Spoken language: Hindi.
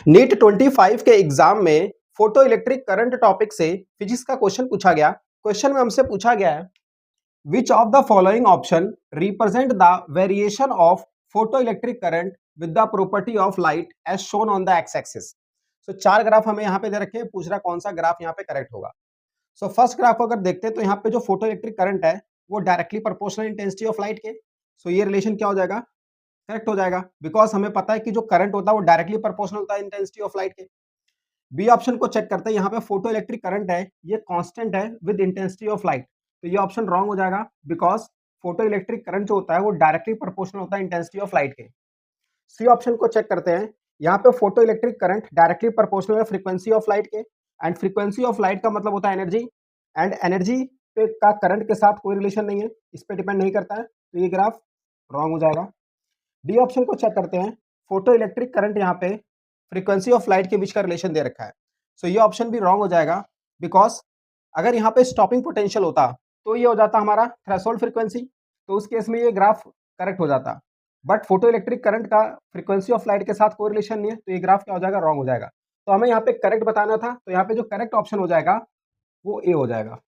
नीट 25 के एग्जाम में फोटो इलेक्ट्रिक करंट टॉपिक से फिजिक्स का क्वेश्चन पूछा गया। क्वेश्चन में हमसे पूछा गया है which of the following option represent the variation of photo electric current with the property of light as shown on the x axis. So चार ग्राफ हमें यहाँ पे दे रखे हैं, पूछ रहा कौन सा ग्राफ यहाँ पे करेक्ट होगा। सो फर्स्ट ग्राफ अगर देखते हैं तो यहाँ पे जो फोटो इलेक्ट्रिक करंट है वो directly proportional intensity of light के। सो ये रिलेशन क्या हो जाएगा, करेक्ट हो जाएगा, बिकॉज हमें पता है कि जो करंट होता है वो डायरेक्टली प्रोपोर्शनल होता है इंटेंसिटी ऑफ लाइट के। बी ऑप्शन को चेक करते हैं, यहाँ पे फोटो इलेक्ट्रिक करंट है ये कांस्टेंट है विद इंटेंसिटी ऑफ लाइट, तो ये ऑप्शन रॉन्ग हो जाएगा बिकॉज फोटो इलेक्ट्रिक करंट जो होता है वो डायरेक्टली प्रोपोर्शनल होता है इंटेंसिटी ऑफ लाइट के। सी ऑप्शन को चेक करते हैं, यहाँ पे photo electric current directly proportional है फ्रीक्वेंसी ऑफ लाइट के, एंड फ्रीक्वेंसी ऑफ लाइट का मतलब होता है एनर्जी, एंड एनर्जी पे का करंट के साथ कोई रिलेशन नहीं है, इस पे डिपेंड नहीं करता है, तो ये ग्राफ रॉन्ग हो जाएगा। डी ऑप्शन को चेक करते हैं, फोटो इलेक्ट्रिक करंट यहाँ पे फ्रीक्वेंसी ऑफ लाइट के बीच का रिलेशन दे रखा है, सो ये ऑप्शन भी रॉन्ग हो जाएगा बिकॉज अगर यहाँ पे स्टॉपिंग पोटेंशियल होता तो ये हो जाता हमारा थ्रेशोल्ड फ्रीक्वेंसी, तो उस केस में ये ग्राफ करेक्ट हो जाता। बट फोटो इलेक्ट्रिक करंट का फ्रीक्वेंसी ऑफ लाइट के साथ कोई रिलेशन नहीं है, तो ये ग्राफ क्या हो जाएगा, रॉन्ग हो जाएगा। तो हमें यहाँ पे करेक्ट बताना था, तो यहाँ पे जो करेक्ट ऑप्शन हो जाएगा वो ए हो जाएगा।